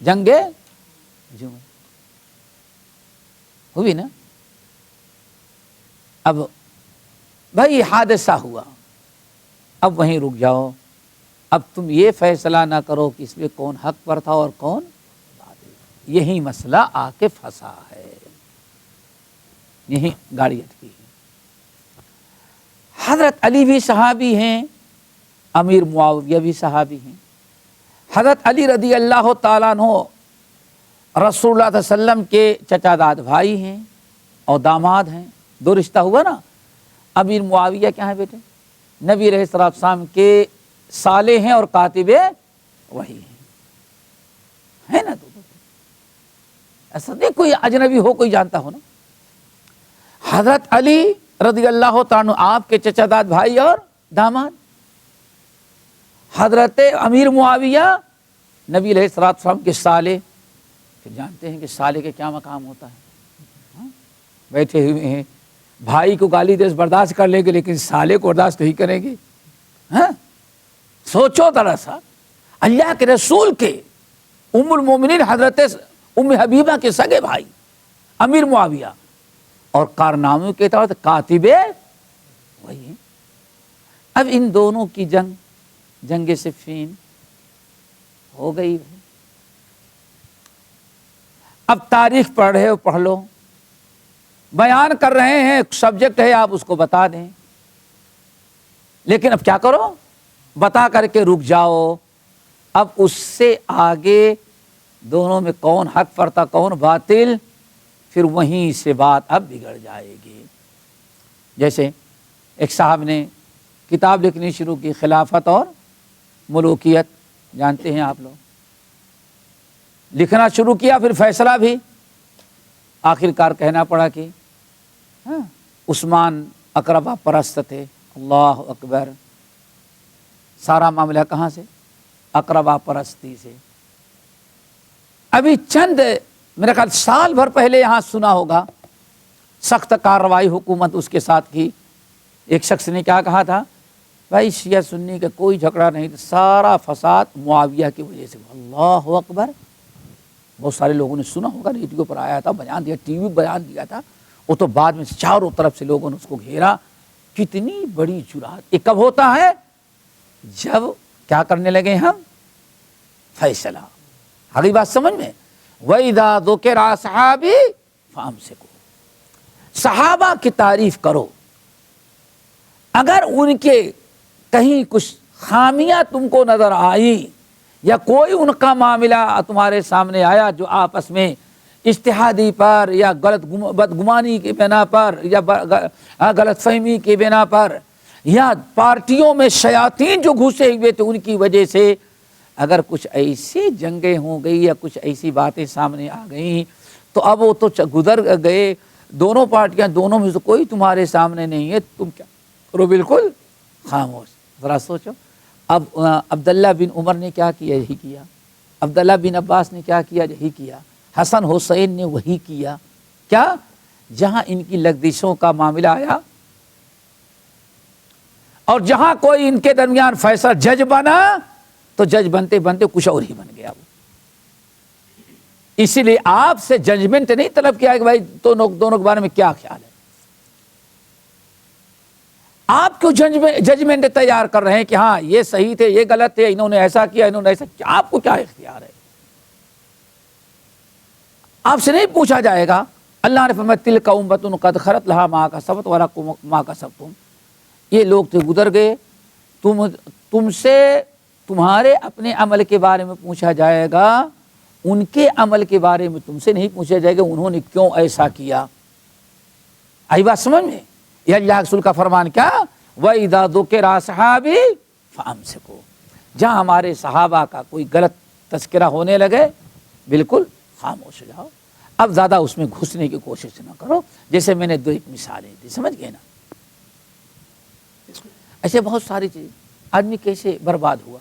جنگ جمل ہوئی نا؟ اب بھائی حادثہ ہوا، اب وہیں رک جاؤ، اب تم یہ فیصلہ نہ کرو کہ اس میں کون حق پر تھا اور کون باطل۔ یہی مسئلہ آ کے پھنسا ہے۔ یہیں گاڑی اٹکی ہے۔ حضرت علی بھی صحابی ہیں، امیر معاویہ بھی صحابی ہیں۔ حضرت علی رضی اللہ تعالیٰ عنہ رسول اللہ صلی اللہ علیہ وسلم کے چچا داد بھائی ہیں اور داماد ہیں، دو رشتہ ہوا نا۔ امیر معاویہ کیا ہیں بیٹے؟ نبی علیہ السلام کے سالے ہیں اور کاتب وحی ہیں، ہے نا؟ تو ایسا نہیں کوئی اجنبی ہو کوئی جانتا ہو نا۔ حضرت علی رضی اللہ تعالیٰ عنہ آپ کے چچا داد بھائی اور داماد، حضرت امیر معاویہ نبی علیہ السلام کے سالے، پھر جانتے ہیں کہ سالے کے کیا مقام ہوتا ہے۔ بیٹھے ہوئے ہیں، بھائی کو گالی دیس برداشت کر لیں گے لیکن سالے کو برداشت نہیں کریں گے۔ سوچو ذرا سا، اللہ کے رسول کے ام المومنین حضرت ام حبیبہ کے سگے بھائی امیر معاویہ، اور کارناموں کے طور کاتب وہی ہیں۔ اب ان دونوں کی جنگ صفین ہو گئی۔ اب تاریخ پڑھ رہے ہو پڑھ لو، بیان کر رہے ہیں، سبجیکٹ ہے آپ اس کو بتا دیں، لیکن اب کیا کرو، بتا کر کے رک جاؤ۔ اب اس سے آگے دونوں میں کون حق پر تھا کون باطل، پھر وہیں سے بات اب بگڑ جائے گی۔ جیسے ایک صاحب نے کتاب لکھنی شروع کی، خلافت اور ملوکیت، جانتے ہیں آپ لوگ، لکھنا شروع کیا، پھر فیصلہ بھی آخر کار کہنا پڑا کہ عثمان اقربا پرست تھے۔ اللہ اکبر، سارا معاملہ کہاں سے؟ اقربا پرستی سے۔ ابھی چند میرا خیال سال بھر پہلے یہاں سنا ہوگا، سخت کارروائی حکومت اس کے ساتھ کی۔ ایک شخص نے کیا کہا تھا، بھائی شیعہ سنی کا کوئی جھگڑا نہیں، سارا فساد معاویہ کی وجہ سے۔ اللہ اکبر، بہت سارے لوگوں نے سنا ہوگا، ریڈیو پر آیا تھا، بیان دیا، ٹی وی بیان دیا تھا، وہ تو بعد میں چاروں طرف سے لوگوں نے اس کو گھیرا۔ کتنی بڑی جرات! یہ کب ہوتا ہے؟ جب کیا کرنے لگے ہم؟ فیصلہ۔ اگلی بات سمجھ میں؟ وَإِذَا ذُكِرَ أَصْحَابِي فَأَمْسِكُوا، صحابہ کی تعریف کرو، اگر ان کے کہیں کچھ خامیاں تم کو نظر آئی یا کوئی ان کا معاملہ تمہارے سامنے آیا جو آپس میں اجتہادی پر یا بدگمانی کی بنا پر یا غلط فہمی کی بنا پر یا پارٹیوں میں شیاطین جو گھسے ہوئے تھے ان کی وجہ سے اگر کچھ ایسی جنگیں ہو گئی یا کچھ ایسی باتیں سامنے آ گئیں تو اب وہ تو گزر گئے، دونوں پارٹیاں، دونوں میں سے کوئی تمہارے سامنے نہیں ہے، تم کیا کرو؟ بالکل خاموش۔ ذرا سوچو، اب عبداللہ بن عمر نے کیا کیا؟ یہی کیا۔ عبداللہ بن عباس نے کیا کیا؟ یہی کیا۔ حسن حسین نے وہی کیا۔ کیا؟ جہاں ان کی لغزشوں کا معاملہ آیا اور جہاں کوئی ان کے درمیان فیصلہ جج بنا تو جج بنتے بنتے کچھ اور ہی بن گیا وہ۔ اسی لیے آپ سے ججمنٹ نہیں طلب کیا کہ بھائی دونوں کے بارے میں کیا خیال ہے، آپ کیوں ججمنٹ تیار کر رہے ہیں کہ ہاں یہ صحیح تھے یہ غلط تھے، انہوں نے ایسا کیا انہوں نے ایسا کیا؟ آپ کو کیا اختیار ہے؟ آپ سے نہیں پوچھا جائے گا۔ اللہ نے فرمایا تلک امۃ قد خلت لہا ما کسبت ولکم ما کسبتم، یہ لوگ تو گزر گئے، تم سے تمہارے اپنے عمل کے بارے میں پوچھا جائے گا، ان کے عمل کے بارے میں تم سے نہیں پوچھا جائے گا انہوں نے کیوں ایسا کیا۔ آئی بات سمجھ میں؟ یہ اللہ رسول کا فرمان کیا؟ وَإِذَا ذُكِرَ أَصْحَابِي فَأَمْسِكُوا، جہاں ہمارے صحابہ کا کوئی غلط تذکرہ ہونے لگے بالکل خاموش ہو جاؤ، اب زیادہ اس میں گھسنے کی کوشش نہ کرو۔ جیسے میں نے دو ایک مثالیں دی، سمجھ گئے نا؟ ایسے بہت ساری چیزیں، آدمی کیسے برباد ہوا،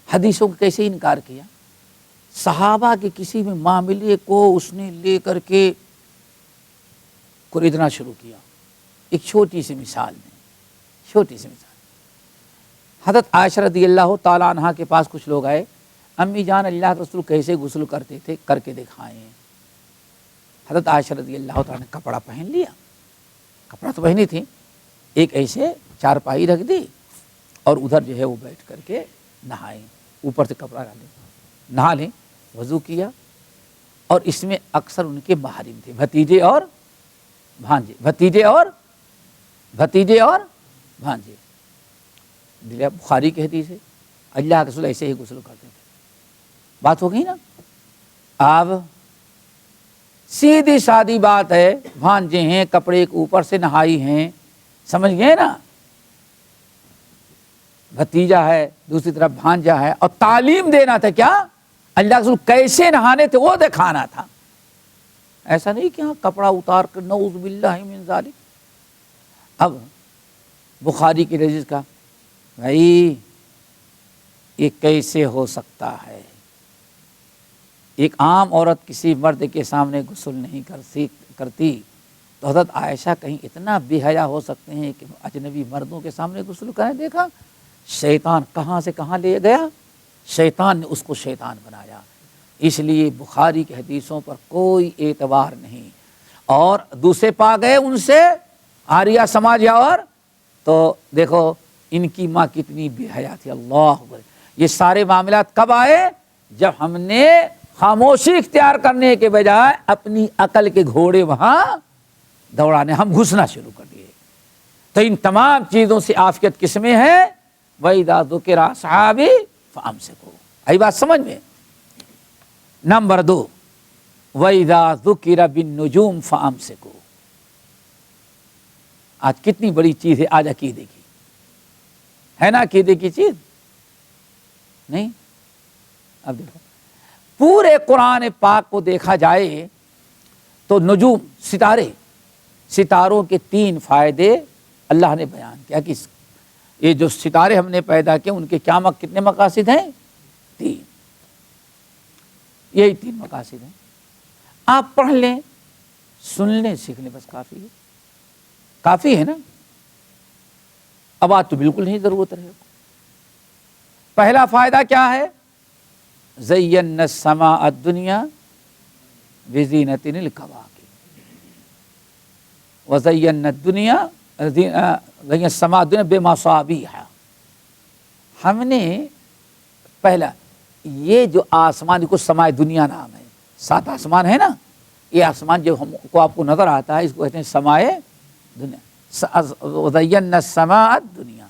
حدیثوں کو کیسے انکار کیا، صحابہ کے کسی بھی معاملے کو اس نے لے کر کے خریدنا شروع کیا۔ ایک چھوٹی سی مثال میں، چھوٹی سی مثال، حضرت عائشہ رضی اللہ تعالیٰ عنہ کے پاس کچھ لوگ آئے، امی جان اللہ کے رسول کیسے غسل کرتے تھے کر کے دکھائیں۔ حضرت عائشہ رضی اللہ تعالیٰ نے کپڑا پہن لیا، کپڑا تو پہنی تھی، ایک ایسے چارپائی رکھ دی اور ادھر جو ہے وہ بیٹھ کر کے نہائیں، اوپر سے کپڑا ڈالیں، نہا لیں، وضو کیا، اور اس میں اکثر ان کے محارم تھے، بھتیجے اور بھانجے، بھتیجے اور بھانجے. بخاری کی حدیث ہے، اللہ کے رسول ایسے ہی غسل کرتے تھے. بات ہو گئی نا. اب سیدھی سادی بات ہے، بھانجے ہیں، کپڑے کے اوپر سے نہائی ہیں، سمجھ گئے نا. بھتیجا ہے، دوسری طرف بھانجا ہے، اور تعلیم دینا تھا. کیا؟ اللہ کے رسول کیسے نہانے تھے وہ دکھانا تھا. ایسا نہیں کہ ہاں کپڑا اتار کر، نعوذ باللہ من ذالک. اب بخاری کی حدیث کا بھائی یہ کیسے ہو سکتا ہے؟ ایک عام عورت کسی مرد کے سامنے غسل نہیں کرتی تو حضرت عائشہ کہیں اتنا بے حیا ہو سکتے ہیں کہ اجنبی مردوں کے سامنے غسل کریں؟ دیکھا شیطان کہاں سے کہاں لے گیا، شیطان نے اس کو شیطان بنایا. اس لیے بخاری کی حدیثوں پر کوئی اعتبار نہیں. اور دوسرے پا گئے ان سے آریہ سماج اور تو دیکھو ان کی ماں کتنی بے حیا تھی. اللہ اکبر. یہ سارے معاملات کب آئے؟ جب ہم نے خاموشی اختیار کرنے کے بجائے اپنی عقل کے گھوڑے وہاں دوڑانے ہم گھسنا شروع کر دیے. تو ان تمام چیزوں سے عافیت کس میں ہے؟ وَإِذَا ذُكِرَ أَصْحَابِي فَأَمْسِكُوا. آئی بات سمجھ میں؟ نمبر 2 وَإِذَا ذُكِرَ بِالنُّجُومِ فَأَمْسِكُوا. آج کتنی بڑی چیز ہے آج عقیدے کی، ہے نا؟ عقیدے کی چیز نہیں. اب دیکھو پورے قرآن پاک کو دیکھا جائے تو نجوم، ستاروں کے 3 فائدے اللہ نے بیان کیا کہ یہ جو ستارے ہم نے پیدا کیے ان کے کیا کتنے مقاصد ہیں؟ 3. یہی 3 مقاصد ہیں. آپ پڑھ لیں، سن لیں، سیکھ لیں، بس کافی ہے نا. اب آج تو بالکل نہیں ضرورت رہے. پہلا فائدہ کیا ہے؟ زینا السماء الدنیا بزینۃ الکواکب وزینا السماء الدنیا بمصابیح. ہم نے پہلا یہ جو آسمان کو سماء دنیا نام ہے، 7 آسمان ہے نا، یہ آسمان جو ہم کو آپ کو نظر آتا ہے اس کو کہتے ہیں سماء دنیا. وزینا السماء الدنیا،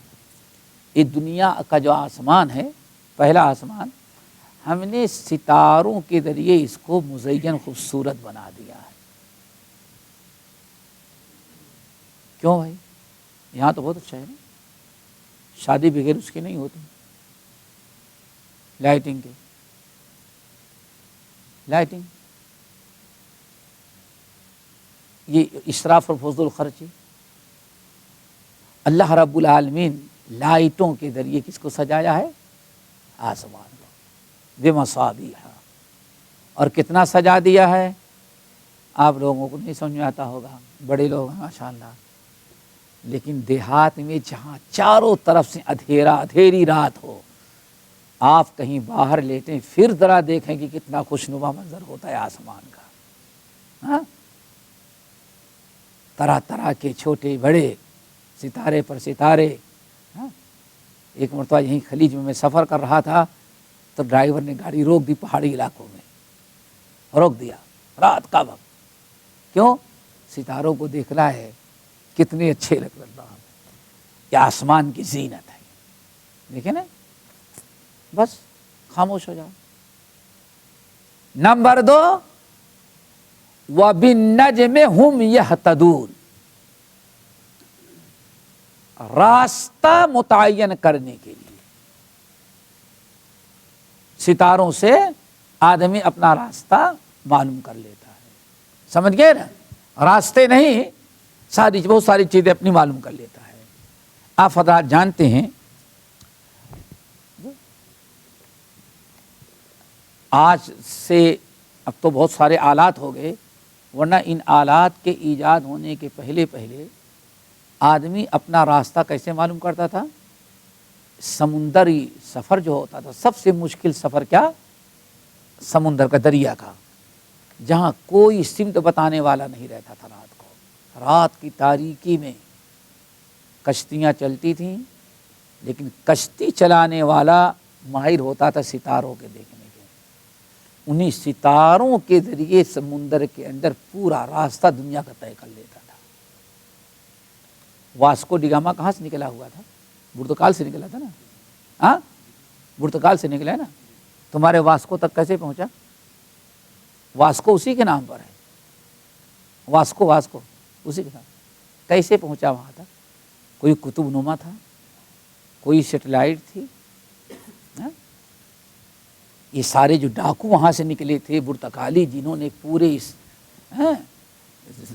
یہ دنیا کا جو آسمان ہے، پہلا آسمان، ہم نے ستاروں کے ذریعے اس کو مزین خوبصورت بنا دیا ہے. کیوں بھائی؟ یہاں تو بہت اچھا ہے نا، شادی بغیر اس کی نہیں ہوتی، لائٹنگ یہ اسراف اور فضول خرچی. اللہ رب العالمین لائٹوں کے ذریعے کس کو سجایا ہے؟ آسمان کو بمصابیح. اور کتنا سجا دیا ہے آپ لوگوں کو نہیں سمجھ میں آتا ہوگا، بڑے لوگ ہیں ماشاءاللہ، لیکن دیہات میں جہاں چاروں طرف سے اندھیری رات ہو، آپ کہیں باہر لیٹیں پھر ذرا دیکھیں کہ کتنا خوشنما منظر ہوتا ہے آسمان کا. ہاں، طرح طرح کے چھوٹے بڑے ستارے پر ستارے. ہاں، ایک مرتبہ یہیں خلیج میں سفر کر رہا تھا تو ڈرائیور نے گاڑی روک دی، پہاڑی علاقوں میں روک دیا رات کا وقت. کیوں؟ ستاروں کو دیکھنا ہے، کتنے اچھے لگ رہا ہے، یہ آسمان کی زینت ہے. دیکھیں نا، بس خاموش ہو جاؤ. نمبر 2 وَبِالنَّجْمِ هُمْ يَهْتَدُونَ. راستہ متعین کرنے کے لیے ستاروں سے آدمی اپنا راستہ معلوم کر لیتا ہے. سمجھ گئے نا؟ راستے نہیں، بہت ساری چیزیں اپنی معلوم کر لیتا ہے. آپ حضرات جانتے ہیں آج سے اب تو بہت سارے آلات ہو گئے، ورنہ ان آلات کے ایجاد ہونے کے پہلے آدمی اپنا راستہ کیسے معلوم کرتا تھا؟ سمندری سفر جو ہوتا تھا، سب سے مشکل سفر کیا؟ سمندر کا، دریا کا، جہاں کوئی سمت بتانے والا نہیں رہتا تھا. رات کی تاریکی میں کشتیاں چلتی تھیں، لیکن کشتی چلانے والا ماہر ہوتا تھا ستاروں کے دیکھنے کے. انہی ستاروں کے ذریعے سمندر کے اندر پورا راستہ دنیا کا طے کر لیتا تھا. واسکو ڈی گاما کہاں سے نکلا ہوا تھا؟ پرتگال سے نکلا تھا نا. ہاں پرتگال سے نکلا ہے نا. تمہارے واسکو تک کیسے پہنچا؟ واسکو اسی کے نام پر ہے. واسکو اسی کے نام. کیسے پہنچا وہاں تک؟ کوئی قطب نما تھا؟ کوئی سیٹلائٹ تھی؟ یہ سارے جو ڈاکو وہاں سے نکلے تھے پرتگالی، جنہوں نے پورے اس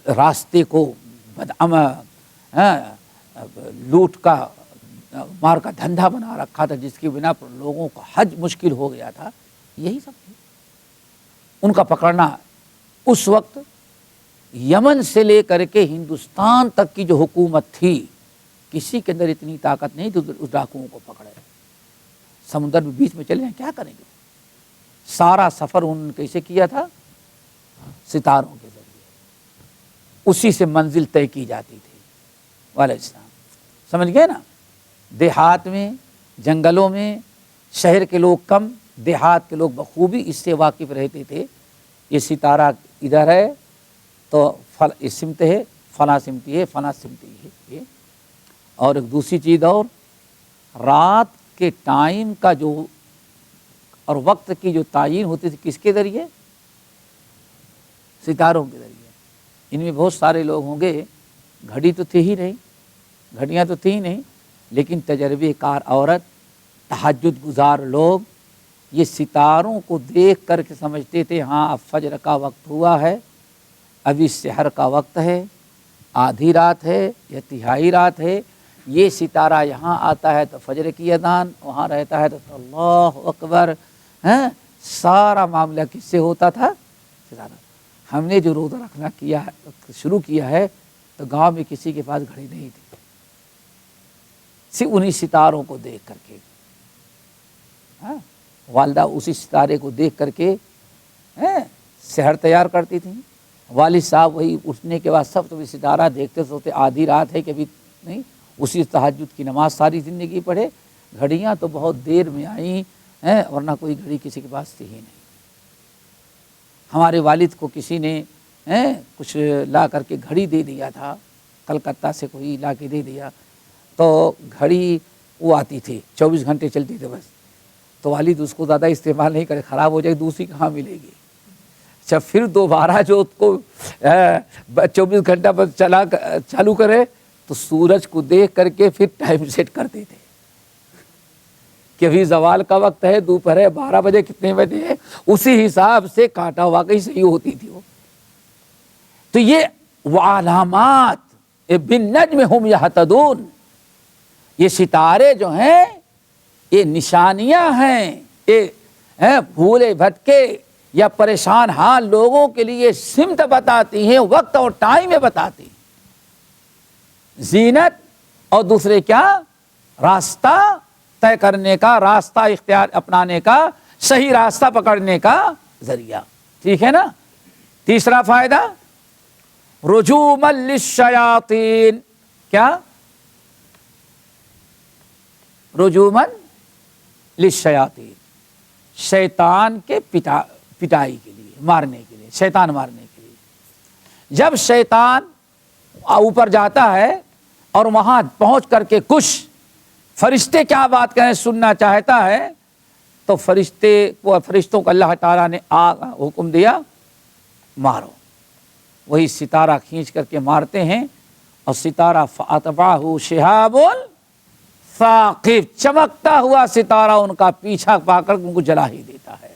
راستے کو لوٹ کا مار کا دھندا بنا رکھا تھا، جس کی بنا پر لوگوں کو حج مشکل ہو گیا تھا، یہی سب تھے. ان کا پکڑنا اس وقت یمن سے لے کر کے ہندوستان تک کی جو حکومت تھی، کسی کے اندر اتنی طاقت نہیں تھی اس ڈاکوؤں کو پکڑے. سمندر میں بیچ میں چلے ہیں، کیا کریں گے؟ سارا سفر انہوں نے کیسے کیا تھا؟ ستاروں کے ذریعے. اسی سے منزل طے کی جاتی تھی. وعلیکم السلام. سمجھ گئے نا؟ دیہات میں، جنگلوں میں، شہر کے لوگ کم، دیہات کے لوگ بخوبی اس سے واقف رہتے تھے. یہ ستارہ ادھر ہے تو یہ سمت ہے، فلاں سمتی ہے، فلاں سمتی ہے. یہ اور ایک دوسری چیز، اور رات کے ٹائم کا جو اور وقت کی جو تعین ہوتی تھی کس کے ذریعے؟ ستاروں کے ذریعے. ان میں بہت سارے لوگ ہوں گے، گھڑی تو تھی ہی نہیں، گھڑیاں تو تھی ہی نہیں، لیکن تجربے کار عورت، تہجد گزار لوگ یہ ستاروں کو دیکھ کر کے سمجھتے تھے ہاں اب فجر کا وقت ہوا ہے، ابھی سحر کا وقت ہے، آدھی رات ہے یا تہائی رات ہے. یہ ستارہ یہاں آتا ہے تو فجر کی اذان، وہاں رہتا ہے تو اللہ اکبر. سارا معاملہ کس سے ہوتا تھا؟ ستارہ. ہم نے جو روزہ رکھنا شروع کیا ہے تو گاؤں میں کسی کے پاس گھڑی نہیں تھی، صرف انہی ستاروں کو دیکھ کر کے. والدہ اسی ستارے کو دیکھ کر کے سحر تیار کرتی تھیں. والد صاحب وہی اٹھنے کے بعد سب تو ستارہ دیکھتے سوتے آدھی رات ہے کہ ابھی نہیں، اسی تہجد کی نماز ساری زندگی پڑھے. گھڑیاں تو بہت دیر میں آئیں، ورنہ کوئی گھڑی کسی کے پاس تھی ہی نہیں. ہمارے والد کو کسی نے کچھ لا کر کے گھڑی دے دیا تھا، کلکتہ سے کوئی لا کے دے دیا، تو گھڑی وہ آتی تھی 24 گھنٹے چلتی تھی بس. تو والد اس کو زیادہ استعمال نہیں کرے، خراب ہو جائے دوسری کہاں ملے گی. اچھا پھر دوبارہ جو اس کو 24 گھنٹہ بس چالو کرے تو سورج کو دیکھ کر کے پھر ٹائم سیٹ کرتے تھے کہ ابھی زوال کا وقت ہے، دوپہر ہے، 12 بجے کتنے بجے ہے، اسی حساب سے کانٹا واقعی صحیح ہوتی تھی وہ. تو یہ علامات بالنجم ہم یہتدون، یہ ستارے جو ہیں یہ نشانیاں ہیں. یہ بھولے بھٹکے یا پریشان حال لوگوں کے لیے سمت بتاتی ہیں، وقت اور ٹائم بتاتی ہیں، زینت اور دوسرے کیا؟ راستہ طے کرنے کا، راستہ اختیار اپنانے کا، صحیح راستہ پکڑنے کا ذریعہ. ٹھیک ہے نا؟ تیسرا فائدہ رجوما للشیاطین. کیا؟ رجوما للشیاطین، شیطان کے پٹائی کے لیے، مارنے کے لیے، شیطان مارنے کے لیے. جب شیطان اوپر جاتا ہے اور وہاں پہنچ کر کے کچھ فرشتے کیا بات کہیں سننا چاہتا ہے تو فرشتوں کو اللہ تعالیٰ نے حکم دیا مارو. وہی ستارہ کھینچ کر کے مارتے ہیں اور ستارہ فَأَتْبَعَهُ شِهَابٌ ثَاقِبٌ، چمکتا ہوا ستارہ ان کا پیچھا پا کر ان کو جلا ہی دیتا ہے.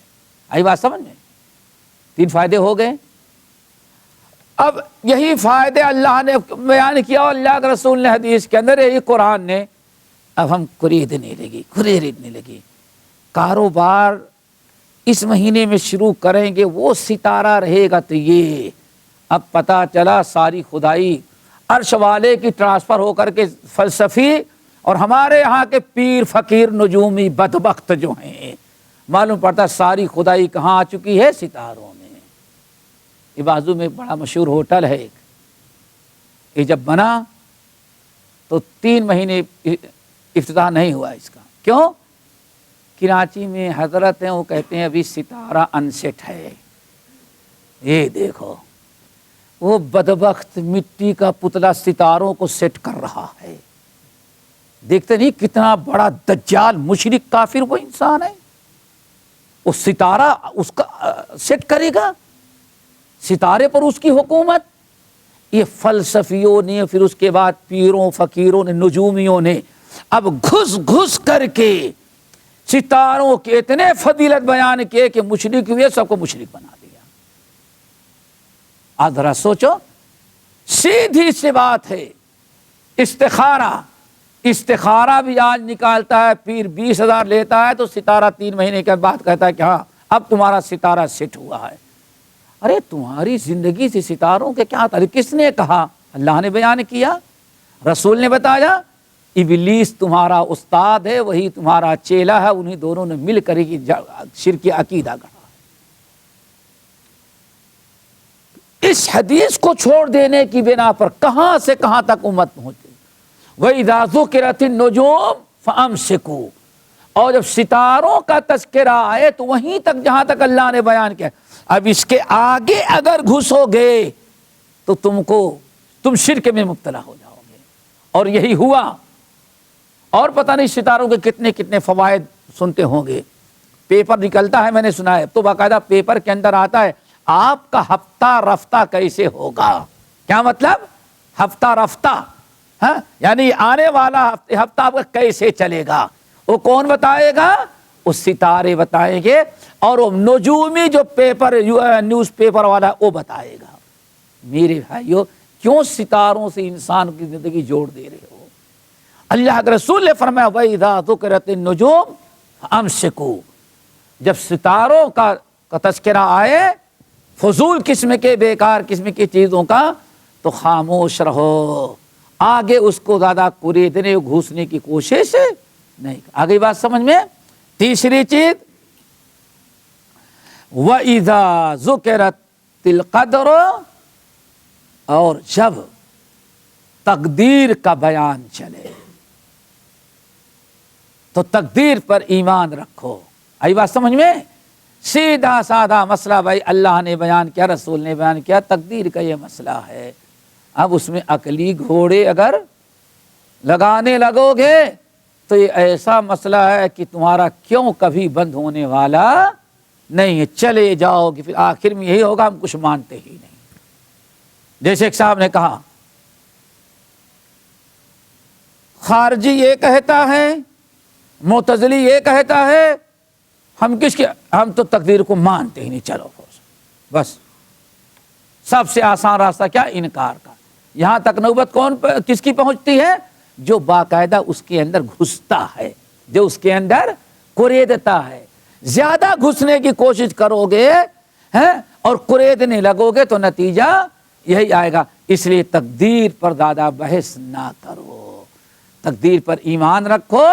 آئی بات سمجھ میں؟ 3 فائدے ہو گئے. اب یہی فائدے اللہ نے بیان کیا اور اللہ کے رسول نے حدیث کے اندر، یہی قرآن نے. اب ہم خریدنے لگے کاروبار اس مہینے میں شروع کریں گے، وہ ستارہ رہے گا تو یہ. اب پتہ چلا ساری خدائی عرش والے کی ٹرانسفر ہو کر کے فلسفی اور ہمارے یہاں کے پیر فقیر نجومی بدبخت جو ہیں، معلوم پڑتا ساری خدائی کہاں آ چکی ہے؟ ستاروں میں. یہ بازو میں بڑا مشہور ہوٹل ہے ایک، یہ جب بنا تو 3 مہینے افتتاح نہیں ہوا اس کا. کیوں؟ کراچی میں حضرت ہیں، وہ کہتے ہیں ابھی ستارہ انسیٹ ہے. یہ دیکھو وہ بدبخت مٹی کا پتلا ستاروں کو سیٹ کر رہا ہے. دیکھتے نہیں کتنا بڑا دجال مشرک کافر وہ انسان ہے. وہ ستارہ اس کا سیٹ کرے گا، ستارے پر اس کی حکومت. یہ فلسفیوں نے، پھر اس کے بعد پیروں فقیروں نے، نجومیوں نے اب گھس گھس کر کے ستاروں کے اتنے فضیلت بیان کیے کہ مشرک ہوئے، سب کو مشرک بنا دیا. آج ذرا سوچو، سیدھی سی بات ہے. استخارہ بھی آج نکالتا ہے، پیر 20,000 لیتا ہے تو ستارہ 3 مہینے کے بعد کہتا ہے کہ ہاں اب تمہارا ستارہ سیٹ ہوا ہے. ارے تمہاری زندگی سے ستاروں کے کیا تعلق؟ کس نے کہا؟ اللہ نے بیان کیا، رسول نے بتایا. ابلیس تمہارا استاد ہے، وہی تمہارا چیلا ہے، انہی دونوں نے مل کر ہی شرک عقیدہ گڑھا. اس حدیث کو چھوڑ دینے کی بنا پر کہاں سے کہاں تک امت پہنچ گئی. وَإِذَا ذُكِرَتِ النُّجُومُ فَأَمْسِكُوا. اور جب ستاروں کا تذکرہ آئے تو وہیں تک جہاں تک اللہ نے بیان کیا. اب اس کے آگے اگر گھسو گے تو تم شرک میں مبتلا ہو جاؤ گے. اور یہی ہوا. اور پتہ نہیں ستاروں کے کتنے کتنے فوائد سنتے ہوں گے. پیپر نکلتا ہے، میں نے سنا ہے، تو باقاعدہ پیپر کے اندر آتا ہے آپ کا ہفتہ رفتہ کیسے ہوگا. کیا مطلب؟ ہفتہ رفتہ، ہاں یعنی آنے والا ہفتہ آپ کا کیسے چلے گا. وہ کون بتائے گا؟ وہ ستارے بتائیں گے. اور وہ نجومی جو پیپر نیوز پیپر والا وہ بتائے گا. میرے بھائیو، کیوں ستاروں سے انسان کی زندگی جوڑ دے رہے ہو؟ اللہ کے رسول نے فرمایا وَإِذَا ذُكِرَتِ النُّجُومُ فَأَمْسِكُوا. جب ستاروں کا تذکرہ آئے، فضول قسم کے بیکار قسم کی چیزوں کا، تو خاموش رہو. آگے اس کو زیادہ کوریدنے گھسنے کی کوشش نہیں. آگے بات سمجھ میں. تیسری چیز وَإِذَا ذُكِرَتِ الْقَدْرُ. اور جب تقدیر کا بیان چلے تو تقدیر پر ایمان رکھو. آئی بات سمجھ میں. سیدھا سادہ مسئلہ بھائی اللہ نے بیان کیا، رسول نے بیان کیا، تقدیر کا یہ مسئلہ ہے. اب اس میں عقلی گھوڑے اگر لگانے لگو گے تو یہ ایسا مسئلہ ہے کہ تمہارا کیوں کبھی بند ہونے والا نہیں ہے. چلے جاؤ گے، پھر آخر میں یہی ہوگا ہم کچھ مانتے ہی نہیں. جیسے ایک صاحب نے کہا خارجی یہ کہتا ہے، معتزلی یہ کہتا ہے، ہم تو تقدیر کو مانتے ہی نہیں. چلو بس سب سے آسان راستہ کیا؟ انکار کا. یہاں تک نوبت کس کی پہنچتی ہے؟ جو باقاعدہ اس کے اندر گھستا ہے، جو اس کے اندر کوریدتا ہے. زیادہ گھسنے کی کوشش کرو گے اور کوریدنے لگو گے تو نتیجہ یہی آئے گا. اس لیے تقدیر پر زیادہ بحث نہ کرو، تقدیر پر ایمان رکھو،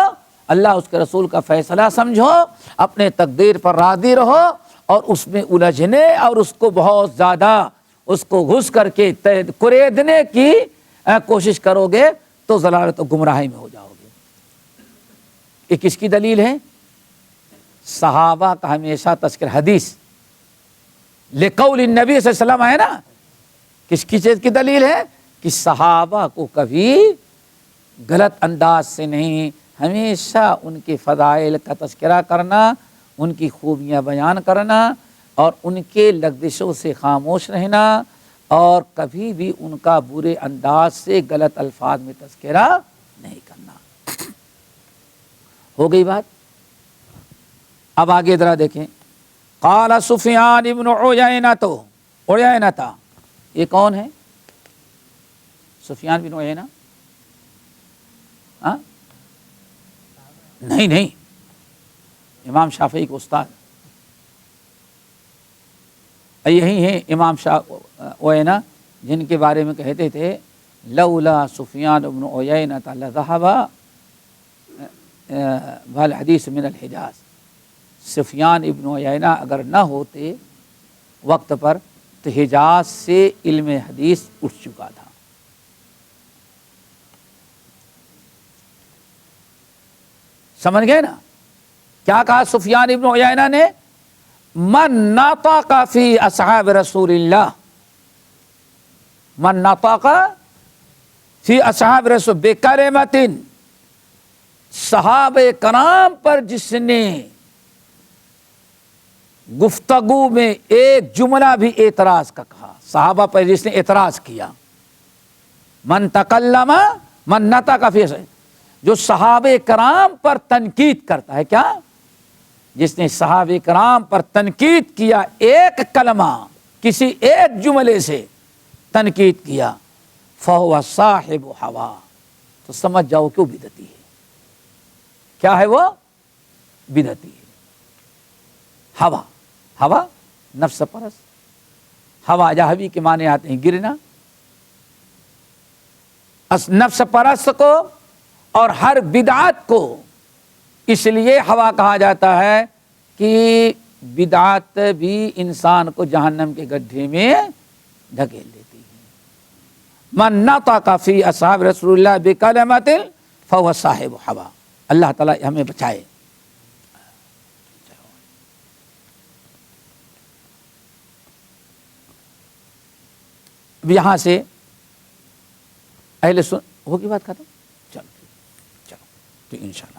اللہ اس کے رسول کا فیصلہ سمجھو، اپنے تقدیر پر راضی رہو. اور اس میں الجھنے اور اس کو بہت زیادہ اس کو گھس کر کے کوریدنے کی کوشش کرو گے تو ضلالت و گمراہی میں ہو جاؤ گے. یہ کس کی دلیل ہے؟ صحابہ کا ہمیشہ تذکر حدیث لقول النبی صلی اللہ علیہ وسلم ہے نا. کس کی چیز کی دلیل ہے؟ کہ صحابہ کو کبھی غلط انداز سے نہیں، ہمیشہ ان کے فضائل کا تذکرہ کرنا، ان کی خوبیاں بیان کرنا اور ان کے لغزشوں سے خاموش رہنا، اور کبھی بھی ان کا برے انداز سے غلط الفاظ میں تذکرہ نہیں کرنا. ہو گئی بات. اب آگے ذرا دیکھیں. قال سفیان ابن عیینہ. یہ کون ہے؟ سفیان بن عیینہ؟ نہیں، امام شافعی کے استاد. یہی ہیں امام عیینہ جن کے بارے میں کہتے تھے لولا سفیان ابن عیینہ لذهب بالحدیث من الحجاز. سفیان ابن عیینہ اگر نہ ہوتے وقت پر تو حجاز سے علم حدیث اٹھ چکا تھا. سمجھ گئے نا کیا کہا سفیان ابن عیینہ نے؟ من ناطق فی اصحاب رسول اللہ من نطق فی اصحاب رسول بکلمۃ، صحابہ کرام پر جس نے گفتگو میں ایک جملہ بھی اعتراض کا کہا، صحابہ پر جس نے اعتراض کیا، من تکلم من نطق فی، جو صحابہ کرام پر تنقید کرتا ہے، کیا؟ جس نے صحابہ کرام پر تنقید کیا، ایک کلمہ کسی ایک جملے سے تنقید کیا، فہو صاحب ہوا، تو سمجھ جاؤ کہ وہ بدعتی ہے۔ کیا ہے وہ؟ بدعتی ہے۔ ہوا، ہوا نفس پرست، ہوا جہوی کے معنی آتے ہیں گرنا، نفس پرست کو اور ہر بدعت کو اس لیے ہوا کہا جاتا ہے کہ بدعت بھی انسان کو جہنم کے گڈھے میں ڈھکیل دیتی ہے۔ من نطق فی اصحاب رسول اللہ بکلمۃ فہو صاحب ہوا۔ اللہ تعالیٰ ہمیں بچائے۔ اب یہاں سے اہل سن ہوگی بات ختم، چلو تو انشاءاللہ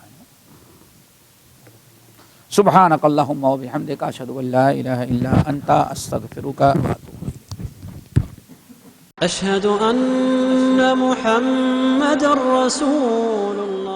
سبحانک اللہم و بحمدک اشہد ان لا الہ الا انت استغفرک و اتوب الیک۔ أشهد أن محمد رسول الله